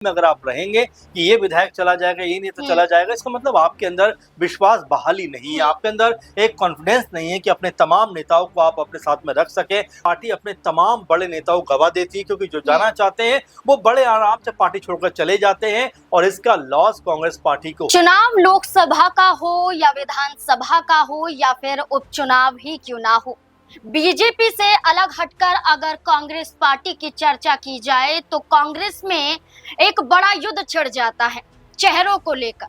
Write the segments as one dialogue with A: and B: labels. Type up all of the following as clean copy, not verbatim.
A: में अगर आप रहेंगे कि ये विधायक चला जाएगा, ये नेता चला जाएगा, इसका मतलब आपके अंदर विश्वास बहाली नहीं है, आपके अंदर एक कॉन्फिडेंस नहीं है कि अपने तमाम नेताओं को आप अपने साथ में रख सके। पार्टी अपने तमाम बड़े नेताओं को गवा देती है क्योंकि जो जाना चाहते हैं वो बड़े आराम से पार्टी छोड़कर चले जाते हैं और इसका लॉस कांग्रेस पार्टी को।
B: चुनाव लोकसभा का हो या विधानसभा का हो या फिर उपचुनाव ही क्यों ना हो, बीजेपी से अलग हटकर अगर कांग्रेस पार्टी की चर्चा की जाए तो कांग्रेस में एक बड़ा युद्ध छिड़ जाता है चेहरों को लेकर,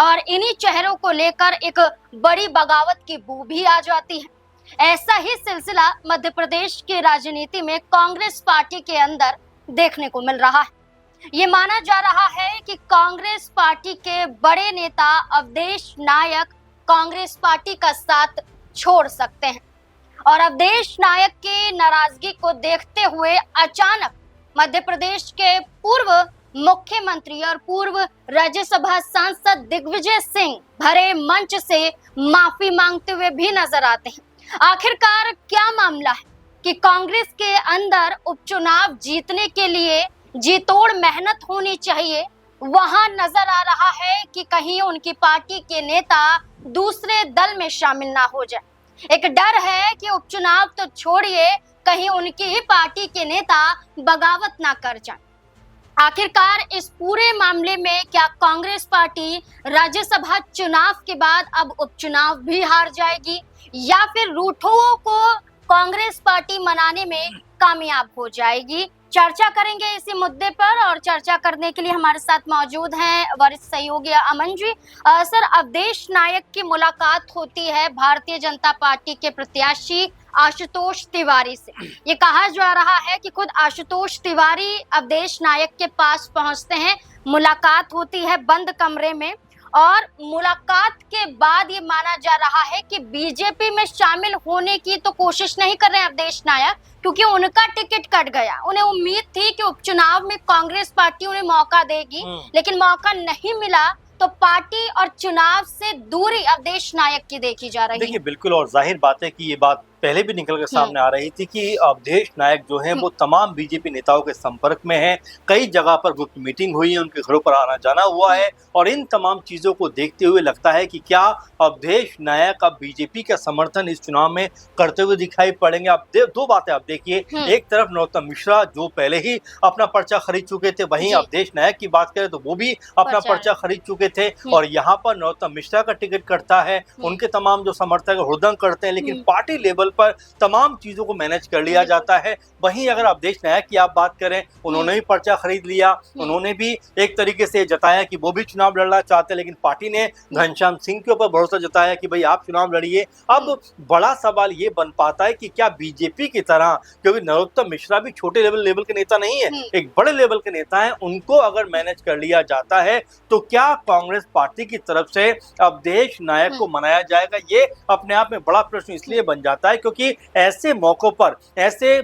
B: और इन्हीं चेहरों को लेकर एक बड़ी बगावत की बू भी आ जाती है। ऐसा ही सिलसिला मध्य प्रदेश की राजनीति में कांग्रेस पार्टी के अंदर देखने को मिल रहा है। ये माना जा रहा है कि कांग्रेस पार्टी के बड़े नेता अवधेश नायक कांग्रेस पार्टी का साथ छोड़ सकते हैं, और अवधेश नायक की नाराजगी को देखते हुए अचानक मध्य प्रदेश के पूर्व मुख्यमंत्री और पूर्व राज्यसभा सांसद दिग्विजय सिंह भरे मंच से माफी मांगते हुए भी नजर आते हैं। आखिरकार क्या मामला है कि कांग्रेस के अंदर उपचुनाव जीतने के लिए जी तोड़ मेहनत होनी चाहिए, वहां नजर आ रहा है कि कहीं उनकी पार्टी के नेता दूसरे दल में शामिल ना हो जाए। एक डर है कि उपचुनाव तो छोड़िए, कहीं उनकी ही पार्टी के नेता बगावत ना कर जाएं। आखिरकार इस पूरे मामले में क्या कांग्रेस पार्टी राज्यसभा चुनाव के बाद अब उपचुनाव भी हार जाएगी या फिर रूठों को कांग्रेस पार्टी मनाने में कामयाब हो जाएगी? चर्चा करेंगे इसी मुद्दे पर, और चर्चा करने के लिए हमारे साथ मौजूद हैं वरिष्ठ सहयोगी अमन जी। सर, अवधेश नायक की मुलाकात होती है भारतीय जनता पार्टी के प्रत्याशी आशुतोष तिवारी से। ये कहा जा रहा है कि खुद आशुतोष तिवारी अवधेश नायक के पास पहुंचते हैं, मुलाकात होती है बंद कमरे में, और मुलाकात के बाद ये माना जा रहा है कि बीजेपी में शामिल होने की तो कोशिश नहीं कर रहे हैं अवधेश नायक, क्योंकि उनका टिकट कट गया। उन्हें उम्मीद थी कि उपचुनाव में कांग्रेस पार्टी उन्हें मौका देगी, लेकिन मौका नहीं मिला, तो पार्टी और चुनाव से दूरी अवधेश नायक की देखी जा रही है।
A: देखिए, बिल्कुल, और जाहिर बात है कि ये बात पहले भी निकल कर सामने आ रही थी कि अवधेश नायक जो हैं वो तमाम बीजेपी नेताओं के संपर्क में हैं। कई जगह पर गुप्त मीटिंग हुई है, उनके घरों पर आना जाना हुआ है, और इन तमाम चीज़ों को देखते हुए लगता है कि क्या अवधेश नायक अब बीजेपी का समर्थन इस चुनाव में करते हुए दिखाई पड़ेंगे। अब दो बातें आप देखिए, एक तरफ नरोत्तम मिश्रा जो पहले ही अपना पर्चा खरीद चुके थे, वहीं अवधेश नायक की बात करें तो वो भी अपना पर्चा खरीद चुके थे, और यहाँ पर नरोत्तम मिश्रा का टिकट कटता है, उनके तमाम जो समर्थक हुड़दंग करते हैं, लेकिन पार्टी लेवल पर तमाम चीजों को मैनेज कर लिया जाता है। वहीं अगर अवधेश नायक की आप बात करें, उन्होंने भी पर्चा खरीद लिया, उन्होंने भी एक तरीके से जताया कि वो भी चुनाव लड़ना चाहते हैं, लेकिन पार्टी ने घनश्याम सिंह के ऊपर भरोसा जताया कि भाई आप चुनाव लड़िए। अब बड़ा सवाल ये बन पाता है कि क्या बीजेपी की तरह, क्योंकि नरोत्तम मिश्रा भी छोटे लेवल के नेता नहीं है, एक बड़े लेवल के नेता है, उनको अगर मैनेज कर लिया जाता है तो क्या कांग्रेस पार्टी की तरफ से अवधेश नायक को मनाया जाएगा? ये अपने आप में बड़ा प्रश्न इसलिए बन जाता है क्योंकि ऐसे मौकों पर, ऐसे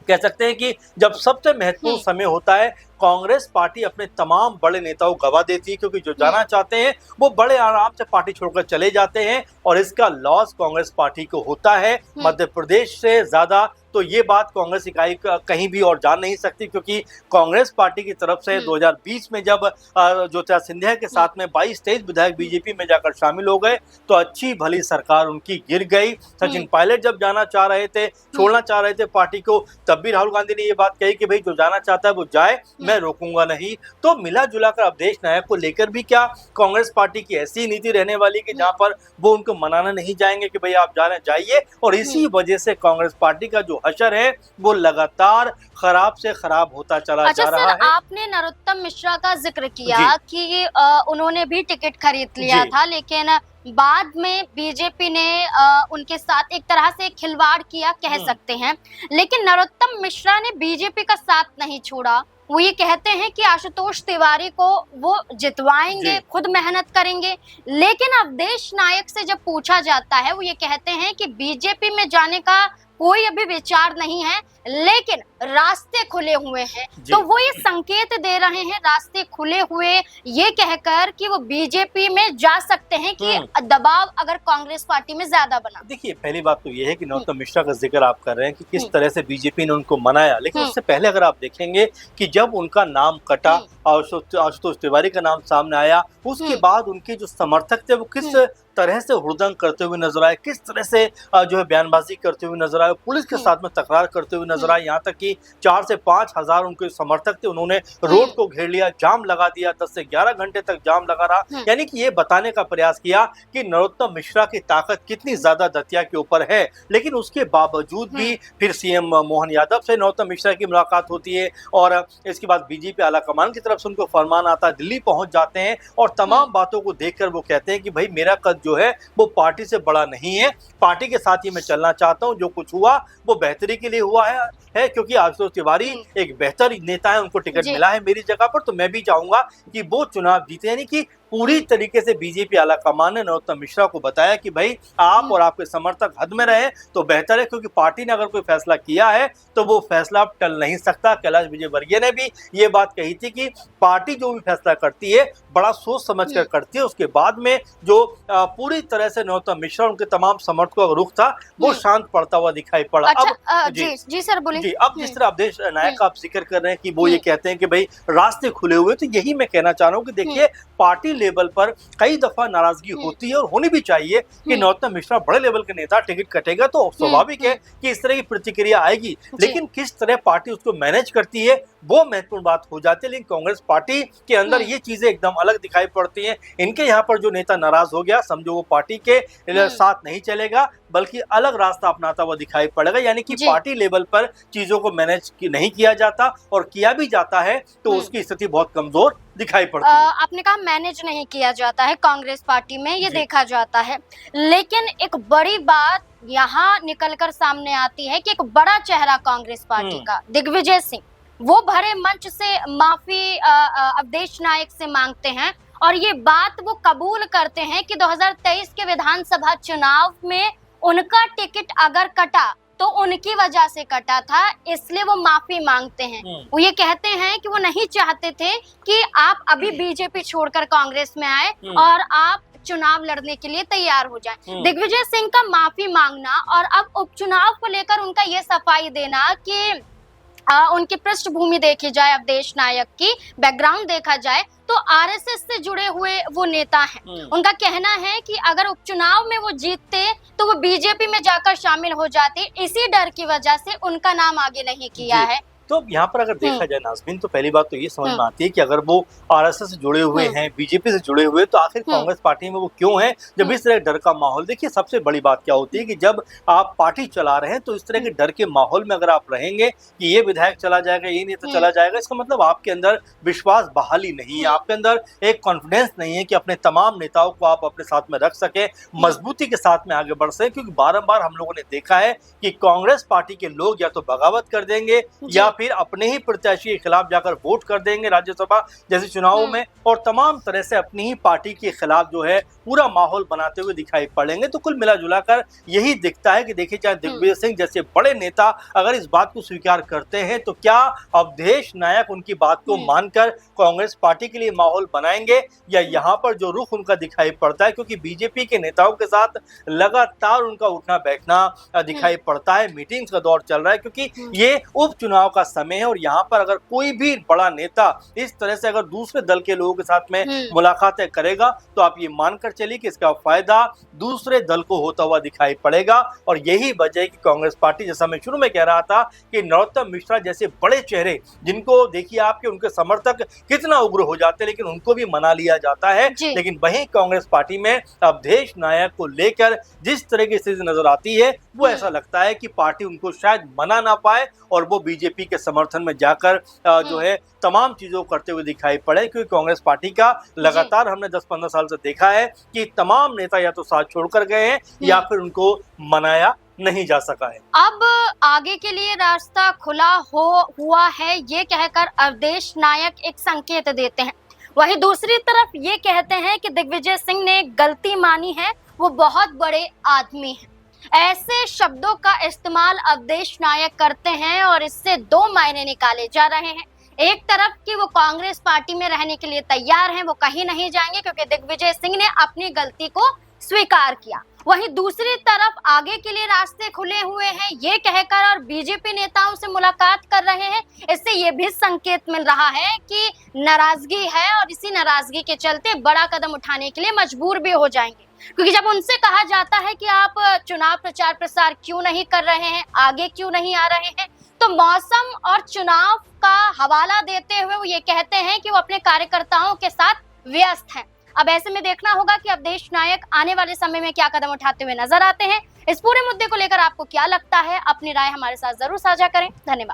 A: कह सकते हैं कि जब सबसे महत्वपूर्ण समय होता है, कांग्रेस पार्टी अपने तमाम बड़े नेताओं को गवा देती है क्योंकि जो जाना चाहते हैं वो बड़े आराम से पार्टी छोड़कर चले जाते हैं, और इसका लॉस कांग्रेस पार्टी को होता है। मध्य प्रदेश से ज्यादा तो ये बात कांग्रेस इकाई कहीं भी और जान नहीं सकती, क्योंकि कांग्रेस पार्टी की तरफ से 2020 में जब ज्योतिरादित्य सिंधिया के साथ में 22-23 विधायक बीजेपी में जाकर शामिल हो गए तो अच्छी भली सरकार उनकी गिर गई। सचिन पायलट जब जाना चाह रहे थे, छोड़ना चाह रहे थे पार्टी को, तब भी राहुल गांधी ने ये बात कही कि भाई जो जाना चाहता है वो जाए, मैं रोकूंगा नहीं। तो मिला जुला कर अवधेश नायक को लेकर भी क्या कांग्रेस पार्टी की ऐसी नीति रहने वाली कि जहां पर वो उनको मनाना नहीं जाएंगे कि भाई आप जाने जाइए, और इसी वजह से कांग्रेस पार्टी का जो हशर है वो लगातार खराब से खराब होता चला जा रहा है।
B: आपने नरोत्तम मिश्रा का जिक्र किया कि उन्होंने भी टिकट खरीद लिया था, लेकिन बाद में बीजेपी ने उनके साथ एक तरह से खिलवाड़ किया कह सकते हैं, लेकिन नरोत्तम मिश्रा ने बीजेपी का साथ नहीं छोड़ा। वो ये कहते हैं कि आशुतोष तिवारी को वो जितवाएंगे, खुद मेहनत करेंगे, लेकिन अवधेश नायक से जब पूछा जाता है वो ये कहते हैं कि बीजेपी में जाने का कोई अभी विचार नहीं है, लेकिन रास्ते खुले हुए हैं। तो वो ये संकेत दे रहे हैं रास्ते खुले हुए, ये कहकर कि वो बीजेपी में जा सकते हैं कि दबाव अगर कांग्रेस पार्टी में ज्यादा बना।
A: देखिए, पहली बात तो ये है कि नरोत्तम मिश्रा का जिक्र आप कर रहे हैं कि किस तरह से बीजेपी ने उनको मनाया, लेकिन उससे पहले अगर आप देखेंगे कि जब उनका नाम कटा, आशुतोष तिवारी का नाम सामने आया, उसके बाद उनके जो समर्थक थे वो किस तरह से हुड़दंग करते हुए नजर आए, किस तरह से जो है बयानबाजी करते हुए नजर आए, पुलिस के साथ में तकरार करते हुए नजर आए। यहाँ तक कि 4 से 5 हजार उनके समर्थक थे, उन्होंने रोड को घेर लिया, जाम लगा दिया, 10 से 11 घंटे तक जाम लगा रहा। यानी कि ये बताने का प्रयास किया कि नरोत्तम मिश्रा की ताकत कितनी ज्यादा दतिया के ऊपर है। लेकिन उसके बावजूद भी फिर सीएम मोहन यादव से नरोत्तम मिश्रा की मुलाकात होती है और इसके बाद बीजेपी आलाकमान की तरफ से उनको फरमान आता है, दिल्ली पहुंच जाते हैं और तमाम बातों को देखकर वो कहते हैं कि भाई मेरा कद जो है वो पार्टी से बड़ा नहीं है, पार्टी के साथ ही मैं चलना चाहता हूं, जो कुछ हुआ वो बेहतरी के लिए हुआ है क्योंकि आशुतोष तिवारी एक बेहतर नेता है, उनको टिकट मिला है मेरी जगह पर, तो मैं भी चाहूंगा कि वो चुनाव जीते। यानी कि पूरी तरीके से बीजेपी आलाकमान ने नरोत्तम मिश्रा को बताया कि भाई आप और आपके समर्थक हद में रहे तो बेहतर है, क्योंकि पार्टी ने अगर कोई फैसला किया है तो वो फैसला टल नहीं सकता। कैलाश विजयवर्गीय ने भी ये बात कही थी कि पार्टी जो भी फैसला करती है बड़ा सोच समझ कर करती है। उसके बाद में जो पूरी तरह से नरोत्तम मिश्रा उनके तमाम समर्थकों का रुख था वो शांत पड़ता हुआ दिखाई पड़ा।
B: अच्छा, अब जी सर बोलिए।
A: जी, अब जिस तरह अवधेश नायक का आप जिक्र कर रहे हैं कि वो ये कहते हैं कि भाई रास्ते खुले हुए, तो यही मैं कहना चाह रहा हूँ कि देखिए पार्टी लेवल पर कई दफा नाराजगी होती है और होनी भी चाहिए कि नरोत्तम मिश्रा बड़े लेवल के नेता, टिकट कटेगा तो स्वाभाविक है कि इस तरह की प्रतिक्रिया आएगी, लेकिन किस तरह पार्टी उसको मैनेज करती है वो महत्वपूर्ण बात हो जाती है। लेकिन कांग्रेस पार्टी के अंदर ये चीजें एकदम अलग दिखाई पड़ती हैं। इनके यहाँ पर जो नेता नाराज हो गया, समझो वो पार्टी के साथ नहीं चलेगा बल्कि अलग रास्ता अपनाता हुआ दिखाई पड़ेगा। यानी कि पार्टी लेवल पर चीजों को मैनेज नहीं किया जाता और किया भी जाता है तो उसकी स्थिति बहुत कमजोर दिखाई पड़ती है।
B: आपने कहा मैनेज नहीं किया जाता है कांग्रेस पार्टी में, ये देखा जाता है, लेकिन एक बड़ी बात यहाँ निकलकर सामने आती है कि एक बड़ा चेहरा कांग्रेस पार्टी का दिग्विजय सिंह, वो भरे मंच से माफी अवधेश नायक से मांगते हैं और ये बात वो कबूल करते हैं कि 2023 के विधानसभा चुनाव में उनका टिकट अगर कटा तो उनकी वजह से कटा था, इसलिए वो माफी मांगते हैं। वो ये कहते हैं कि वो नहीं चाहते थे कि आप अभी बीजेपी छोड़कर कांग्रेस में आए और आप चुनाव लड़ने के लिए तैयार हो जाएं। दिग्विजय सिंह का माफी मांगना और अब उपचुनाव को लेकर उनका ये सफाई देना कि उनकी पृष्ठभूमि देखी जाए, अवधेश नायक की बैकग्राउंड देखा जाए तो आरएसएस से जुड़े हुए वो नेता हैं। उनका कहना है कि अगर उपचुनाव में वो जीतते तो वो बीजेपी में जाकर शामिल हो जाते, इसी डर की वजह से उनका नाम आगे नहीं किया है।
A: तो यहाँ पर अगर देखा जाए नाज़मीन, तो पहली बात तो ये समझ में आती है कि अगर वो आरएसएस से जुड़े हुए हैं, बीजेपी से जुड़े हुए, तो आखिर कांग्रेस पार्टी में वो क्यों हैं जब इस तरह डर का माहौल। देखिए सबसे बड़ी बात क्या होती है कि जब आप पार्टी चला रहे हैं तो इस तरह के डर के माहौल में अगर आप रहेंगे कि ये विधायक चला जाएगा, ये नेता चला जाएगा, इसका मतलब आपके अंदर विश्वास बहाली नहीं है, आपके अंदर एक कॉन्फिडेंस नहीं है कि अपने तमाम नेताओं को आप अपने साथ में रख सके, मजबूती के साथ में आगे बढ़ सके। क्योंकि बारंबार हम लोगों ने देखा है कि कांग्रेस पार्टी के लोग या तो बगावत कर देंगे या फिर अपने ही प्रत्याशी के खिलाफ जाकर वोट कर देंगे राज्यसभा जैसे चुनावों में, और तमाम तरह से अपनी ही पार्टी के खिलाफ जो है पूरा माहौल बनाते हुए दिखाई पड़ेंगे। तो कुल मिला जुला कर यही दिखता है कि देखिए चाहे दिग्विजय सिंह जैसे बड़े नेता अगर इस बात को स्वीकार करते हैं तो क्या अवधेश नायक उनकी बात को मानकर कांग्रेस पार्टी के लिए माहौल बनाएंगे, या यहाँ पर जो रुख उनका दिखाई पड़ता है, क्योंकि बीजेपी के नेताओं के साथ लगातार उनका उठना बैठना दिखाई पड़ता है, मीटिंग्स का दौर चल रहा है, क्योंकि ये उपचुनाव का समय है और यहाँ पर अगर कोई भी बड़ा नेता इस तरह से अगर दूसरे दल के लोगों के साथ में मुलाकातें करेगा तो आप ये मानकर चलिए कि इसका फायदा दूसरे दल को होता हुआ दिखाई पड़ेगा। और यही वजह है कि कांग्रेस पार्टी, जैसा मैं शुरू में कह रहा था कि नरोत्तम मिश्रा जैसे बड़े चेहरे जिनको देखिए आपके उनके समर्थक कितना उग्र हो जाते हैं लेकिन उनको भी मना लिया जाता है, लेकिन वहीं कांग्रेस पार्टी में अवधेश नायक को लेकर जिस तरह की स्थिति नजर आती है वो ऐसा लगता है कि पार्टी उनको शायद मना ना पाए और वो बीजेपी के समर्थन में जाकर जो है तमाम चीजों को करते हुए दिखाई पड़े। क्योंकि कांग्रेस पार्टी का लगातार हमने 10-15 साल से देखा है कि तमाम नेता या तो साथ छोड़कर गए हैं या फिर उनको मनाया नहीं जा सका है।
B: अब आगे के लिए रास्ता खुला हुआ है ये कहकर अवधेश नायक एक संकेत देते हैं, वहीं दूसरी तरफ ये कहते हैं कि दिग्विजय सिंह ने गलती मानी है, वो बहुत बड़े आदमी हैं। ऐसे शब्दों का इस्तेमाल अवधेश नायक करते हैं और इससे दो मायने निकाले जा रहे हैं। एक तरफ कि वो कांग्रेस पार्टी में रहने के लिए तैयार हैं, वो कहीं नहीं जाएंगे क्योंकि दिग्विजय सिंह ने अपनी गलती को स्वीकार किया। वहीं दूसरी तरफ आगे के लिए रास्ते खुले हुए हैं ये कहकर और बीजेपी नेताओं से मुलाकात कर रहे हैं। इससे ये भी संकेत मिल रहा है कि नाराजगी है और इसी नाराजगी के चलते बड़ा कदम उठाने के लिए मजबूर भी हो जाएंगे। क्योंकि जब उनसे कहा जाता है कि आप चुनाव प्रचार प्रसार क्यों नहीं कर रहे हैं, आगे क्यों नहीं आ रहे हैं, तो मौसम और चुनाव का हवाला देते हुए वो ये कहते हैं कि वो अपने कार्यकर्ताओं के साथ व्यस्त हैं। अब ऐसे में देखना होगा कि अवधेश नायक आने वाले समय में क्या कदम उठाते हुए नजर आते हैं। इस पूरे मुद्दे को लेकर आपको क्या लगता है, अपनी राय हमारे साथ जरूर साझा करें। धन्यवाद।